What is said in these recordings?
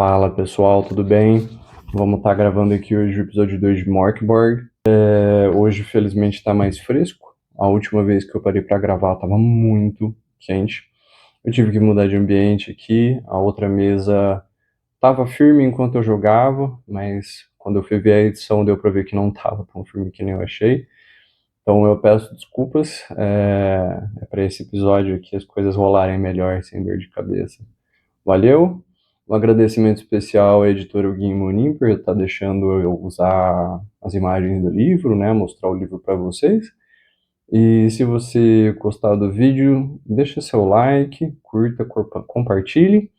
Fala pessoal, tudo bem? Vamos estar gravando aqui hoje o episódio 2 de Morkborg. Hoje, felizmente, está mais fresco. A última vez que eu parei para gravar estava muito quente. Eu tive que mudar de ambiente aqui. A outra mesa estava firme enquanto eu jogava, mas quando eu fui ver a edição deu para ver que não estava tão firme que nem eu achei. Então eu peço desculpas. Para esse episódio aqui as coisas rolarem melhor, sem dor de cabeça. Valeu! Um agradecimento especial à editora Guim Monim por estar deixando eu usar as imagens do livro, né, mostrar o livro para vocês. E se você gostar do vídeo, deixa seu like, curta, compartilhe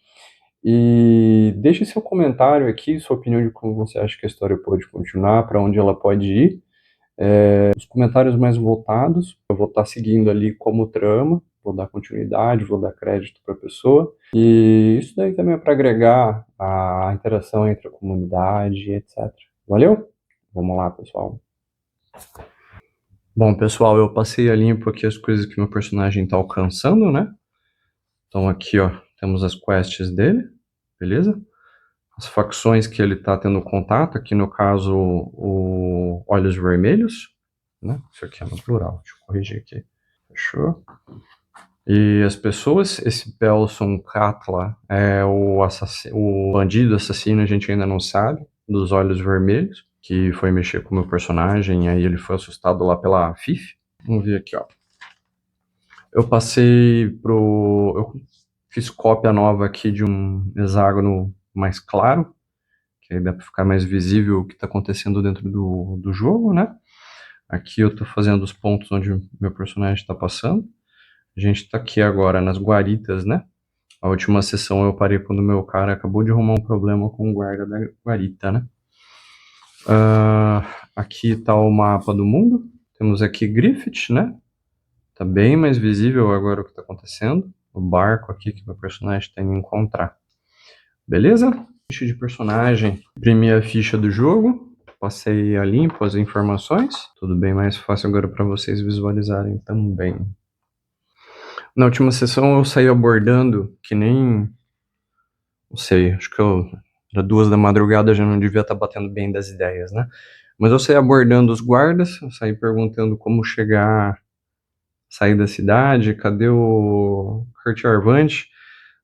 e deixe seu comentário aqui, sua opinião de como você acha que a história pode continuar, para onde ela pode ir. Os comentários mais votados, eu vou estar seguindo ali como trama, vou dar continuidade, vou dar crédito para a pessoa. E isso daí também é para agregar a interação entre a comunidade, etc. Valeu? Vamos lá, pessoal. Bom, pessoal, eu passei a limpo aqui as coisas que meu personagem está alcançando, né? Então aqui, ó, temos as quests dele, beleza? As facções que ele está tendo contato, aqui no caso, o Olhos Vermelhos, né? Isso aqui é no plural, deixa eu corrigir aqui. Fechou? E as pessoas, esse Pelson Katla é o bandido assassino, a gente ainda não sabe, dos Olhos Vermelhos, que foi mexer com o meu personagem, e aí ele foi assustado lá pela Fif. Vamos ver aqui, ó. Eu fiz cópia nova aqui de um hexágono mais claro, que aí dá para ficar mais visível o que está acontecendo dentro do jogo, né? Aqui eu estou fazendo os pontos onde meu personagem está passando. A gente tá aqui agora nas guaritas, né? A última sessão eu parei quando meu cara acabou de arrumar um problema com o guarda da guarita, né? Aqui tá o mapa do mundo. Temos aqui Griffith, né? Tá bem mais visível agora o que tá acontecendo. O barco aqui que meu personagem tem que encontrar. Beleza? Ficha de personagem. Imprimi a ficha do jogo. Passei a limpo as informações. Tudo bem mais fácil agora para vocês visualizarem também. Na última sessão eu saí abordando que nem... Não sei, acho que era 2 da madrugada, já não devia estar batendo bem das ideias, né? Mas eu saí abordando os guardas, eu saí perguntando como sair da cidade, cadê o Kurt Arvante.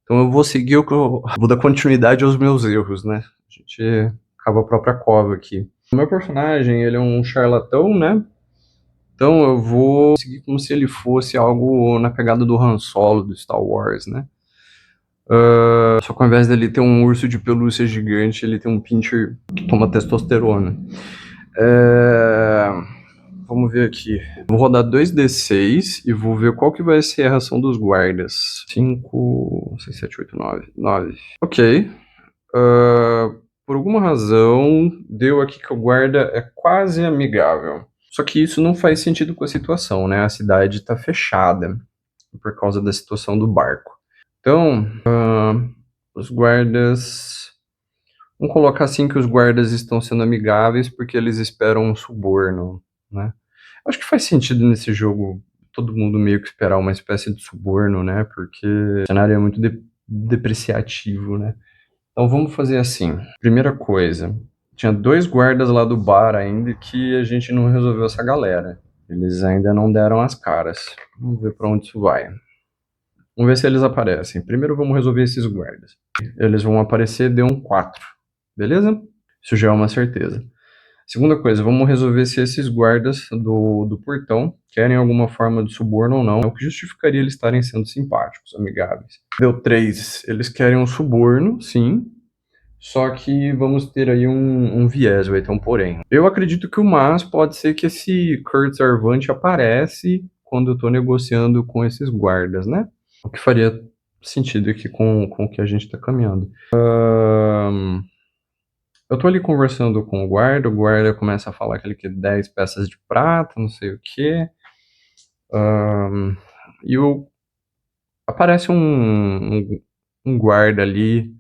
Então eu vou seguir vou dar continuidade aos meus erros, né? A gente cava a própria cova aqui. O meu personagem, ele é um charlatão, né? Então eu vou seguir como se ele fosse algo na pegada do Han Solo, do Star Wars, né? Só que ao invés dele ter um urso de pelúcia gigante, ele tem um pincher que toma testosterona. Vamos ver aqui. Vou rodar 2d6 e vou ver qual que vai ser a reação dos guardas. 5, 6, 7, 8, 9. 9. Ok. Por alguma razão, deu aqui que o guarda é quase amigável. Só que isso não faz sentido com a situação, né? A cidade está fechada por causa da situação do barco. Então, os guardas... Vamos colocar assim que os guardas estão sendo amigáveis porque eles esperam um suborno, né? Acho que faz sentido nesse jogo todo mundo meio que esperar uma espécie de suborno, né? Porque o cenário é muito depreciativo, né? Então vamos fazer assim. Primeira coisa, tinha 2 guardas lá do bar ainda que a gente não resolveu essa galera. Eles ainda não deram as caras. Vamos ver pra onde isso vai. Vamos ver se eles aparecem. Primeiro vamos resolver esses guardas. Eles vão aparecer, deu um 4. Beleza? Isso já é uma certeza. Segunda coisa, vamos resolver se esses guardas do portão querem alguma forma de suborno ou não. É o que justificaria eles estarem sendo simpáticos, amigáveis. Deu 3. Eles querem um suborno, sim. Só que vamos ter aí um viés, vai ter um porém. Eu acredito que o mas pode ser que esse Kurt Arvante aparece quando eu tô negociando com esses guardas, né? O que faria sentido aqui com o que a gente tá caminhando. Eu tô ali conversando com o guarda começa a falar que ele quer 10 peças de prata, não sei o quê. E aparece um guarda ali,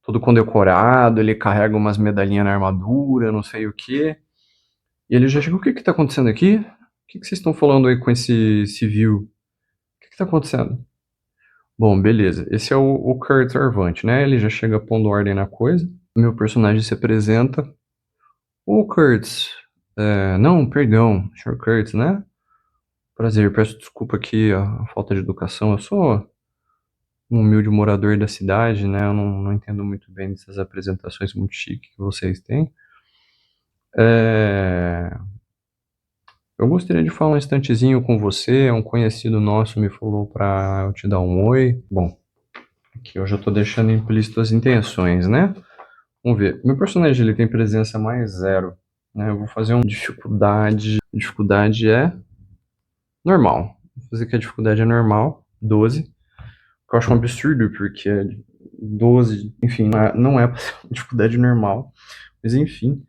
todo condecorado, ele carrega umas medalhinhas na armadura, não sei o quê. E ele já chegou, o que que tá acontecendo aqui? O que que vocês estão falando aí com esse civil? O que que tá acontecendo? Bom, beleza. Esse é o Kurt Arvante, né? Ele já chega pondo ordem na coisa. Meu personagem se apresenta. Ô, Kurtz. Não, perdão, Sr. Kurtz, né? Prazer, peço desculpa aqui a falta de educação. Eu sou um humilde morador da cidade, né? Eu não entendo muito bem dessas apresentações muito chiques que vocês têm. É, Eu gostaria de falar um instantezinho com você. Um conhecido nosso me falou pra eu te dar um oi. Bom, aqui eu já tô deixando implícito as intenções, né? Vamos ver. Meu personagem ele tem presença mais zero, né? Eu vou fazer uma dificuldade. Dificuldade é normal. Vou fazer que a dificuldade é normal, 12. Que eu acho um absurdo, porque 12, enfim, não é pra ser uma dificuldade normal. Mas enfim,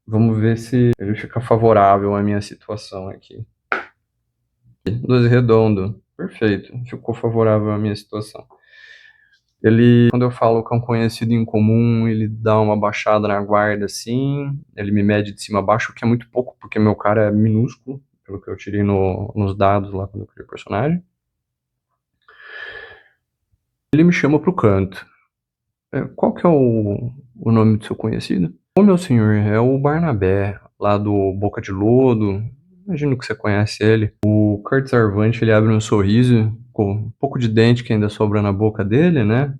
vamos ver se ele fica favorável à minha situação aqui. 12 redondo. Perfeito. Ficou favorável à minha situação. Ele, quando eu falo que é um conhecido em comum, ele dá uma baixada na guarda assim, ele me mede de cima a baixo, o que é muito pouco, porque meu cara é minúsculo, pelo que eu tirei nos dados lá quando eu criei o personagem. Ele me chama pro canto. Qual que é o nome do seu conhecido? Ô, meu senhor, é o Barnabé, lá do Boca de Lodo. Imagino que você conhece ele. O Kurt Sarvante, ele abre um sorriso, com um pouco de dente que ainda sobra na boca dele, né?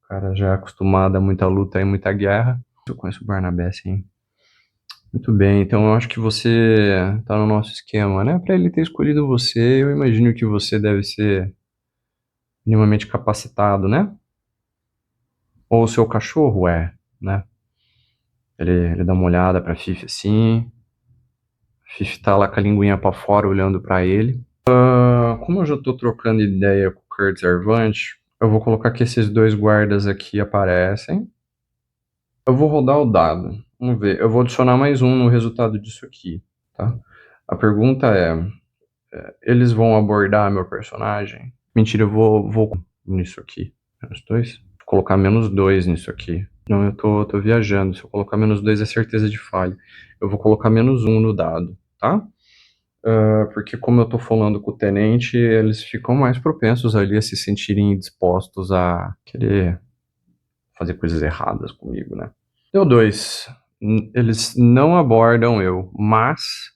O cara já é acostumado a muita luta e muita guerra. Eu conheço o Barnabé, sim. Muito bem, então eu acho que você tá no nosso esquema, né? Pra ele ter escolhido você, eu imagino que você deve ser minimamente capacitado, né? Ou o seu cachorro é, né? Ele dá uma olhada pra Fifi assim. Fifi tá lá com a linguinha pra fora olhando pra ele. Como eu já tô trocando ideia com o Kurt Servante, eu vou colocar que esses dois guardas aqui aparecem. Eu vou rodar o dado. Vamos ver. Eu vou adicionar mais um no resultado disso aqui, tá? A pergunta eles vão abordar meu personagem? Mentira, eu vou nisso aqui. Menos dois? Vou colocar menos dois nisso aqui. Não, eu tô viajando. Se eu colocar menos dois é certeza de falha. Eu vou colocar menos um no dado, tá? Porque como eu tô falando com o tenente, eles ficam mais propensos ali a se sentirem dispostos a querer fazer coisas erradas comigo, né? Deu dois. Eles não abordam eu, mas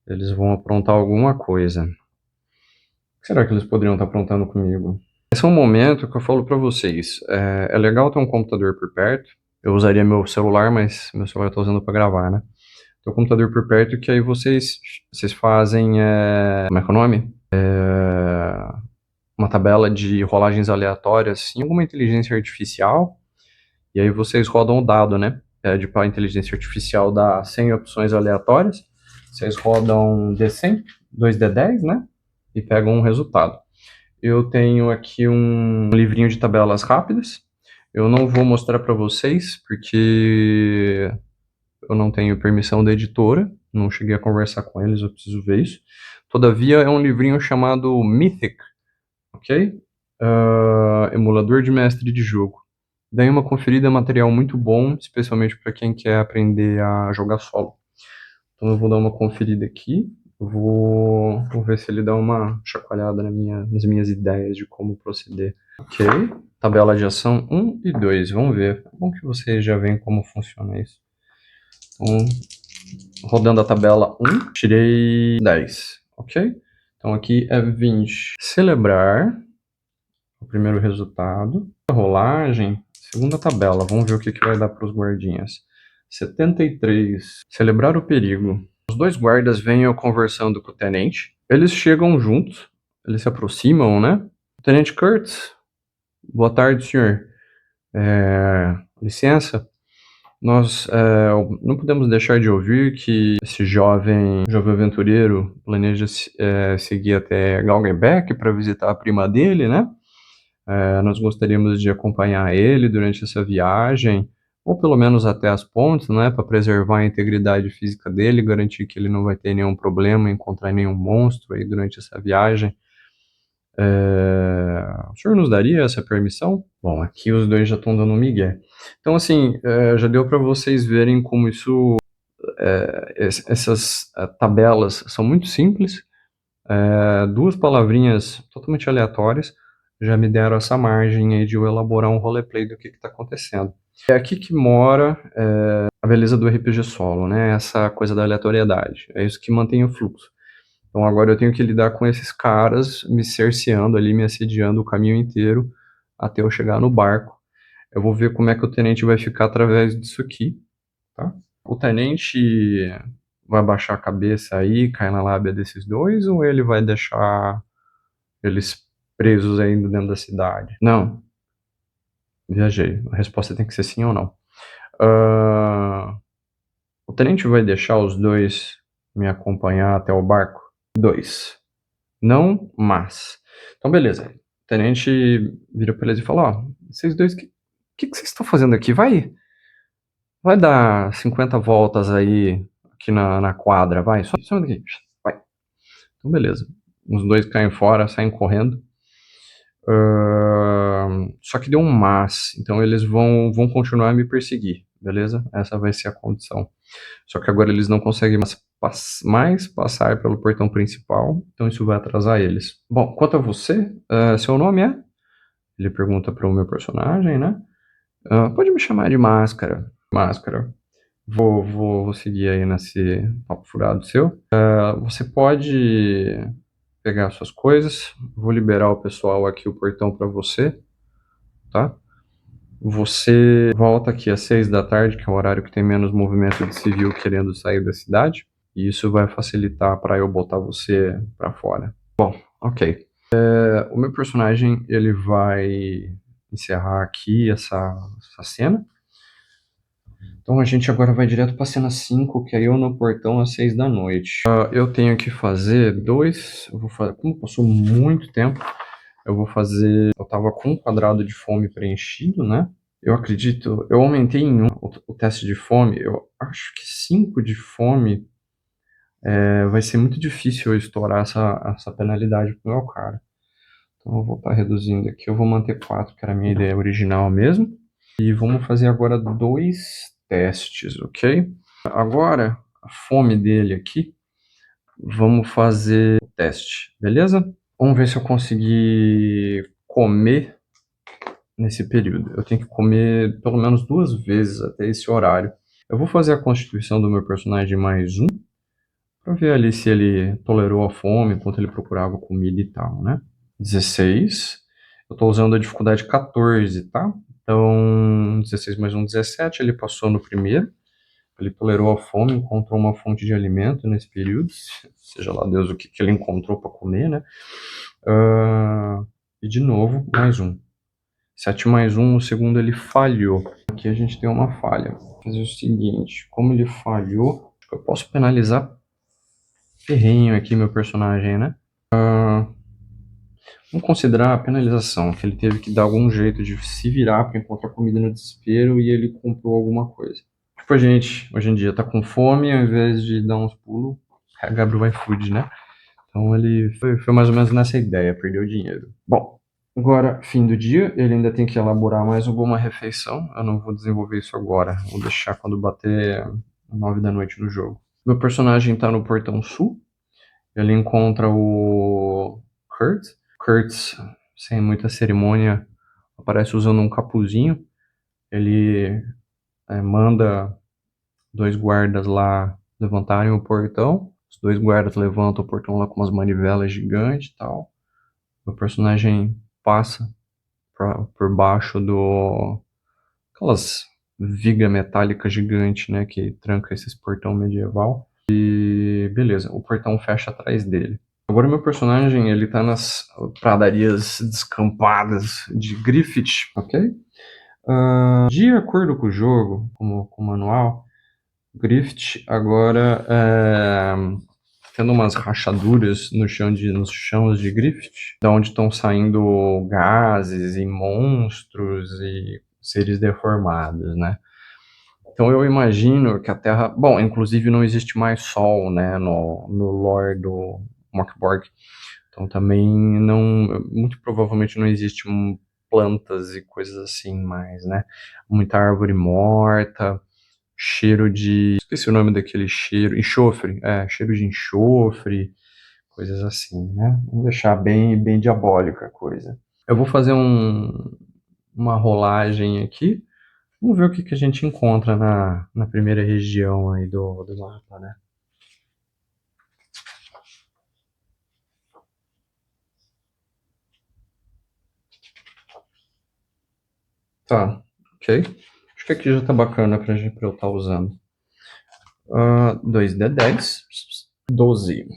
eles vão aprontar alguma coisa. O que será que eles poderiam estar aprontando comigo? Esse é um momento que eu falo pra vocês. É legal ter um computador por perto. Eu usaria meu celular, mas meu celular eu tô usando pra gravar, né? Ter um computador por perto que aí vocês fazem. Como é que é o nome? Uma tabela de rolagens aleatórias em alguma inteligência artificial. E aí vocês rodam o dado, né? Pede para a inteligência artificial dar 100 opções aleatórias. Vocês rodam D100, 2D10, né? E pegam um resultado. Eu tenho aqui um livrinho de tabelas rápidas. Eu não vou mostrar para vocês, porque eu não tenho permissão da editora. Não cheguei a conversar com eles, eu preciso ver isso. Todavia, é um livrinho chamado Mythic, ok? Emulador de mestre de jogo. Daí uma conferida, é material muito bom, especialmente para quem quer aprender a jogar solo. Então eu vou dar uma conferida aqui, vou ver se ele dá uma chacoalhada nas minhas ideias de como proceder. Ok, tabela de ação 1 e 2, vamos ver. É bom que vocês já veem como funciona isso. Então, rodando a tabela 1, tirei 10, ok? Então aqui é 20. Celebrar, o primeiro resultado. A rolagem, segunda tabela, vamos ver o que vai dar para os guardinhas. 73. Celebrar o perigo. Os dois guardas vêm eu conversando com o tenente. Eles chegam juntos, eles se aproximam, né? Tenente Kurtz, boa tarde, senhor. Licença, nós não podemos deixar de ouvir que esse jovem aventureiro planeja seguir até Galgenbeck para visitar a prima dele, né? Nós gostaríamos de acompanhar ele durante essa viagem, ou pelo menos até as pontes, né, para preservar a integridade física dele, garantir que ele não vai ter nenhum problema, encontrar nenhum monstro aí durante essa viagem. O senhor nos daria essa permissão? Bom, aqui os dois já estão dando um migué. Então, assim, já deu para vocês verem como isso, essas tabelas são muito simples, duas palavrinhas totalmente aleatórias. já me deram essa margem aí de eu elaborar um roleplay do que está acontecendo. É aqui que mora a beleza do RPG solo, né? Essa coisa da aleatoriedade. É isso que mantém o fluxo. Então agora eu tenho que lidar com esses caras me cerceando ali, me assediando o caminho inteiro até eu chegar no barco. Eu vou ver como é que o tenente vai ficar através disso aqui, tá? O tenente vai baixar a cabeça aí, cair na lábia desses dois, ou ele vai deixar eles presos ainda dentro da cidade? Não, viajei. A resposta tem que ser sim ou não. O tenente vai deixar os dois me acompanhar até o barco? Dois. Não, mas. Então, beleza. O tenente vira pra eles e fala: Ó, vocês dois, que vocês estão fazendo aqui? Vai dar 50 voltas aí aqui na quadra, vai. Só daqui. Vai. Então, beleza. Os dois caem fora, saem correndo. Só que deu um mas. Então, eles vão continuar a me perseguir, beleza? Essa vai ser a condição. Só que agora eles não conseguem mais passar pelo portão principal, então isso vai atrasar eles. Bom, quanto a você, seu nome é? Ele pergunta para o meu personagem, né? Pode me chamar de Máscara. Máscara. Vou seguir aí nesse papo furado seu. Você pode pegar suas coisas. Vou liberar o pessoal aqui o portão para você, tá? Você volta aqui às 6 da tarde, que é o horário que tem menos movimento de civil querendo sair da cidade. E isso vai facilitar para eu botar você para fora. Bom, ok. O meu personagem ele vai encerrar aqui essa cena. Então a gente agora vai direto para a cena 5, que é eu no portão às 6 da noite. Eu tenho que fazer dois. Como passou muito tempo, eu vou fazer. Eu tava com um quadrado de fome preenchido, né? Eu acredito. Eu aumentei em um o teste de fome. Eu acho que 5 de fome vai ser muito difícil eu estourar essa penalidade pro meu cara. Então eu vou estar reduzindo aqui. Eu vou manter 4, que era a minha ideia original mesmo. E vamos fazer agora 2 testes, ok? Agora, a fome dele aqui, vamos fazer o teste, beleza? Vamos ver se eu conseguir comer nesse período. Eu tenho que comer pelo menos 2 vezes até esse horário. Eu vou fazer a constituição do meu personagem mais 1, pra ver ali se ele tolerou a fome enquanto ele procurava comida e tal, né? 16. Eu tô usando a dificuldade 14, tá? Então, 16 mais 1, 17. Ele passou no primeiro. Ele tolerou a fome, encontrou uma fonte de alimento nesse período. Seja lá Deus o que ele encontrou para comer, né? E de novo, mais 1. 7 mais 1, o segundo ele falhou. Aqui a gente tem uma falha. Vou fazer o seguinte, como ele falhou, eu posso penalizar ferrenho aqui meu personagem, né? Vamos considerar a penalização, que ele teve que dar algum jeito de se virar para encontrar comida no desespero e ele comprou alguma coisa. Tipo, a gente, hoje em dia, tá com fome, ao invés de dar uns pulos, Gabriel vai iFood, né? Então ele foi mais ou menos nessa ideia, perdeu dinheiro. Bom, agora, fim do dia, ele ainda tem que elaborar mais alguma refeição. Eu não vou desenvolver isso agora, vou deixar quando bater 9 da noite no jogo. Meu personagem tá no portão sul, ele encontra o Kurt. Kurt, sem muita cerimônia, aparece usando um capuzinho. Ele manda 2 guardas lá levantarem o portão. Os 2 guardas levantam o portão lá com umas manivelas gigantes e tal. O personagem passa por baixo aquelas viga metálica gigante, né, que tranca esses portão medieval. E beleza, o portão fecha atrás dele. Agora o meu personagem, ele tá nas pradarias descampadas de Griffith, ok? De acordo com o jogo, com o manual, Griffith agora tendo umas rachaduras nos chãos de Griffith, da onde estão saindo gases e monstros e seres deformados, né? Então eu imagino que a Terra... Bom, inclusive não existe mais Sol, né, no lore do Morkborg. Então também não... Muito provavelmente não existe plantas e coisas assim mais, né? Muita árvore morta, cheiro de... Esqueci o nome daquele cheiro. Enxofre. Cheiro de enxofre, coisas assim, né? Vamos deixar bem diabólica a coisa. Eu vou fazer uma rolagem aqui. Vamos ver o que a gente encontra na primeira região aí do mapa, né? Tá, ok. Acho que aqui já tá bacana pra eu estar usando. 2d10, 12.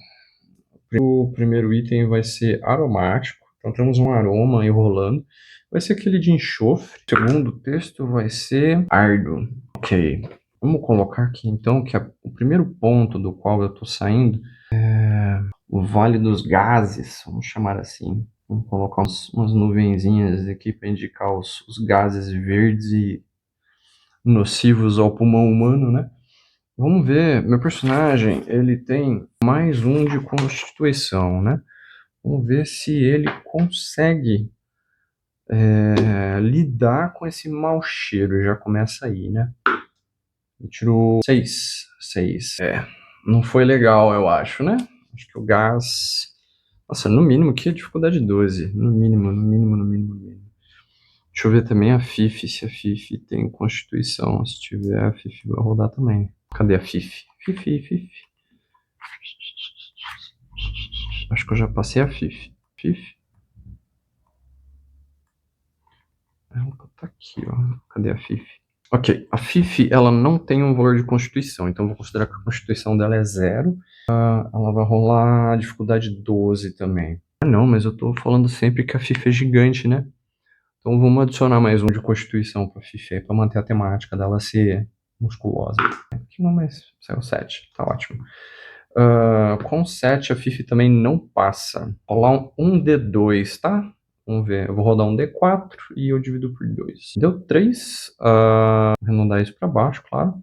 O primeiro item vai ser aromático. Então temos um aroma enrolando. Vai ser aquele de enxofre. O segundo texto vai ser árduo. Ok. Vamos colocar aqui então que o primeiro ponto do qual eu estou saindo é o Vale dos Gases, vamos chamar assim. Vamos colocar umas nuvenzinhas aqui para indicar os gases verdes e nocivos ao pulmão humano, né? Vamos ver, meu personagem, ele tem mais um de constituição, né? Vamos ver se ele consegue lidar com esse mau cheiro. Já começa aí, né? Ele tirou 6. 6. Não foi legal, eu acho, né? Acho que o gás... Nossa, no mínimo aqui a dificuldade 12. No mínimo, no mínimo, no mínimo, no mínimo. Deixa eu ver também a FIF, se a FIF tem constituição. Se tiver, a FIF vai rodar também. Cadê a FIF? FIF, FIF. Acho que eu já passei a FIF. FIF? Ela tá aqui, ó. Cadê a FIF? Ok, a FIF, ela não tem um valor de constituição, então eu vou considerar que a constituição dela é 0. Ela vai rolar dificuldade 12 também. Ah, não, mas eu tô falando sempre que a FIF é gigante, né? Então vamos adicionar mais um de constituição pra FIF aí, pra manter a temática dela ser musculosa. Aqui não, mas saiu 7, tá ótimo. Com 7 a FIF também não passa. Rolar um D2, tá? Vamos ver, eu vou rodar um D4 e eu divido por 2. Deu 3. Vou arredondar isso pra baixo, claro.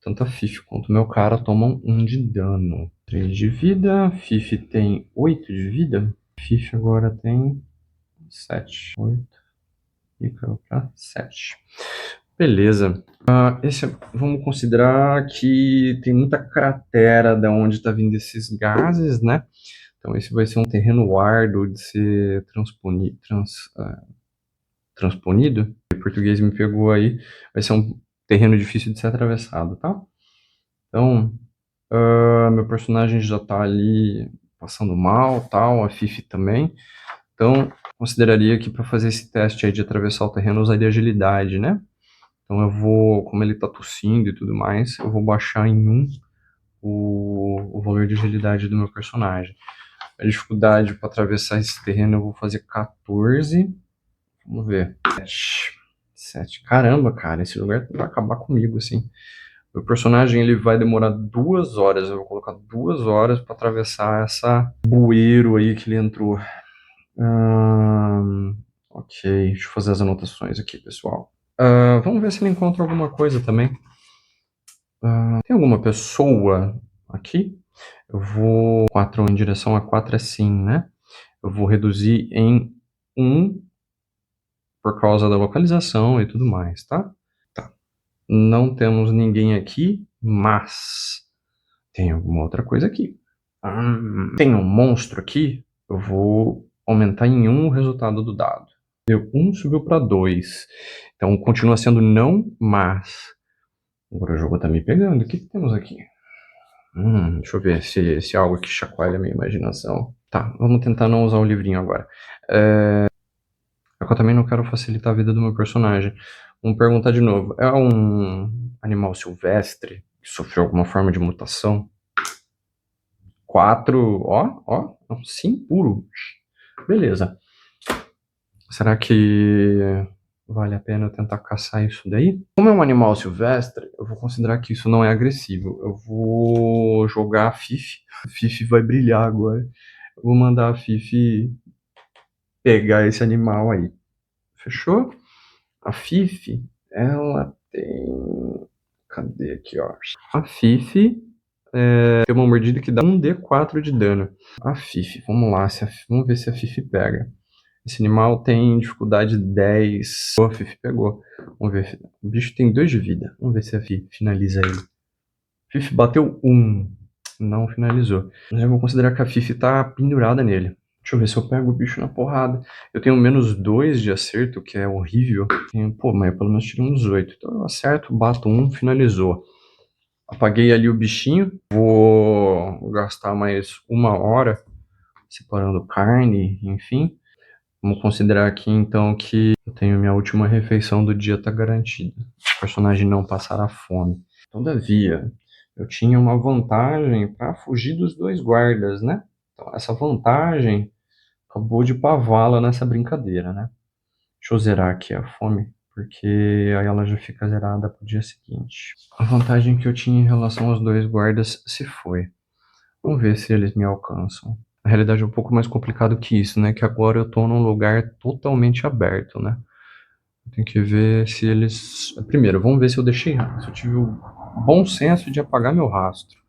Tanto a FIF quanto o meu cara tomam 1 de dano. 3 de vida. FIF tem 8 de vida. FIF agora tem 7. 8. E caiu pra 7. Beleza. Vamos considerar que tem muita cratera da onde está vindo esses gases, né? Então esse vai ser um terreno árduo de ser transponido. O português me pegou aí. Vai ser um terreno difícil de ser atravessado, tá? Então, meu personagem já tá ali passando mal, tal, a Fifi também. Então, consideraria que para fazer esse teste aí de atravessar o terreno, eu usaria agilidade, né? Então eu vou, como ele tá tossindo e tudo mais, eu vou baixar em 1 o valor de agilidade do meu personagem. A dificuldade para atravessar esse terreno eu vou fazer 14. Vamos ver. 7. Caramba, cara, esse lugar vai acabar comigo, assim. Meu personagem ele vai demorar 2 horas. Eu vou colocar 2 horas para atravessar essa bueiro aí que ele entrou. Ok, deixa eu fazer as anotações aqui, pessoal. Vamos ver se ele encontra alguma coisa também. Tem alguma pessoa aqui? Eu vou 4 em direção a 4 é sim, né? Eu vou reduzir em 1 por causa da localização e tudo mais, tá? Tá. Não temos ninguém aqui, mas tem alguma outra coisa aqui. Tem um monstro aqui? Eu vou aumentar em 1 o resultado do dado. Deu 1, subiu para 2. Então continua sendo não, mas. Agora o jogo tá me pegando. O que temos aqui? Deixa eu ver se é algo que chacoalha a minha imaginação. Tá, vamos tentar não usar o livrinho agora. Eu também não quero facilitar a vida do meu personagem. Vamos perguntar de novo. É um animal silvestre que sofreu alguma forma de mutação? 4, ó, sim, puro. Beleza. Será que vale a pena eu tentar caçar isso daí? Como é um animal silvestre, eu vou considerar que isso não é agressivo. Eu vou jogar a Fifi. A Fifi vai brilhar agora. Eu vou mandar a Fifi pegar esse animal aí. Fechou? A Fifi, ela tem... Cadê aqui, ó? A Fifi tem uma mordida que dá 1d4 de dano. A Fifi, vamos lá. Vamos ver se a Fifi pega. Esse animal tem dificuldade 10. Oh, a Fifi pegou. Vamos ver. O bicho tem 2 de vida. Vamos ver se a Fifi finaliza ele. Fifi bateu 1. Não finalizou. Mas eu vou considerar que a Fifi tá pendurada nele. Deixa eu ver se eu pego o bicho na porrada. Eu tenho -2 de acerto, que é horrível. Pô, mas eu pelo menos tirei um 18. Então eu acerto, bato um, finalizou. Apaguei ali o bichinho. Vou gastar mais 1 hora separando carne, enfim. Vamos considerar aqui então que eu tenho minha última refeição do dia tá garantida. O personagem não passará fome. Todavia, eu tinha uma vantagem para fugir dos 2 guardas, né? Então essa vantagem acabou de pavala nessa brincadeira, né? Deixa eu zerar aqui a fome, porque aí ela já fica zerada pro dia seguinte. A vantagem que eu tinha em relação aos 2 guardas se foi. Vamos ver se eles me alcançam. Na realidade é um pouco mais complicado que isso, né? Que agora eu tô num lugar totalmente aberto, né? Tem que ver se eles. Primeiro, vamos ver se eu deixei. Se eu tive o bom senso de apagar meu rastro.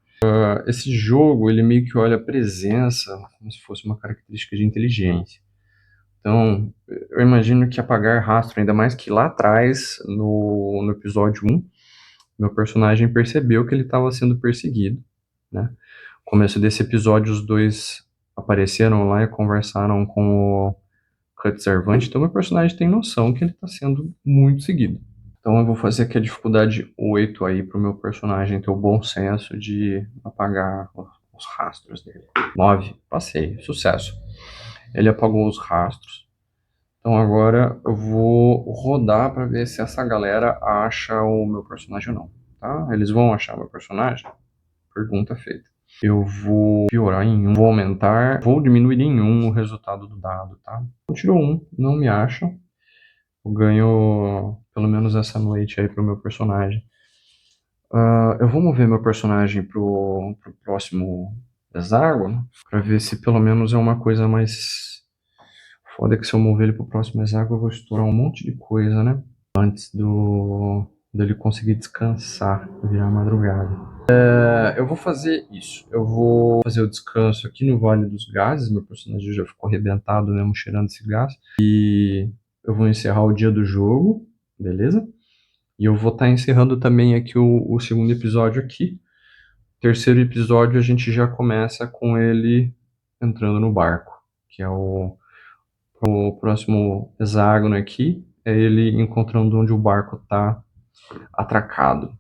Esse jogo, ele meio que olha a presença como se fosse uma característica de inteligência. Então, eu imagino que apagar rastro, ainda mais que lá atrás, no episódio 1, meu personagem percebeu que ele estava sendo perseguido, né? No começo desse episódio, os dois apareceram lá e conversaram com o Cut Servante, então meu personagem tem noção que ele está sendo muito seguido. Então eu vou fazer aqui a dificuldade 8 aí pro meu personagem ter o bom senso de apagar os rastros dele. 9, passei, sucesso. Ele apagou os rastros. Então agora eu vou rodar para ver se essa galera acha o meu personagem ou não, tá? Eles vão achar o meu personagem? Pergunta feita. Eu vou piorar em 1, vou aumentar, vou diminuir em 1 o resultado do dado, tá? Tirou 1, não me acham. Eu ganho pelo menos essa noite aí pro meu personagem. Eu vou mover meu personagem pro próximo hexágono, pra ver se pelo menos é uma coisa mais. Foda que se eu mover ele pro próximo hexágono eu vou estourar um monte de coisa, né? Antes dele conseguir descansar, virar madrugada. Eu vou fazer isso. Eu vou fazer o descanso aqui no Vale dos Gases. Meu personagem já ficou arrebentado mesmo cheirando esse gás. E eu vou encerrar o dia do jogo, beleza? E eu vou estar encerrando também aqui o segundo episódio aqui. Terceiro episódio a gente já começa com ele entrando no barco, que é o próximo hexágono aqui. É ele encontrando onde o barco está atracado.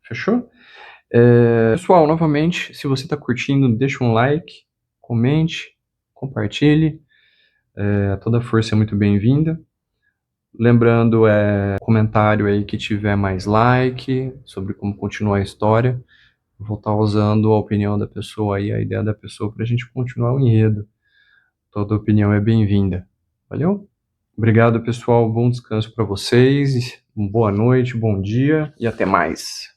Fechou? Pessoal, novamente, se você está curtindo, deixa um like, comente, compartilhe. Toda força é muito bem-vinda. Lembrando, comentário aí que tiver mais like sobre como continuar a história. Vou estar usando a opinião da pessoa aí, a ideia da pessoa, para a gente continuar o enredo. Toda opinião é bem-vinda. Valeu? Obrigado, pessoal. Bom descanso para vocês. Boa noite, bom dia e até mais.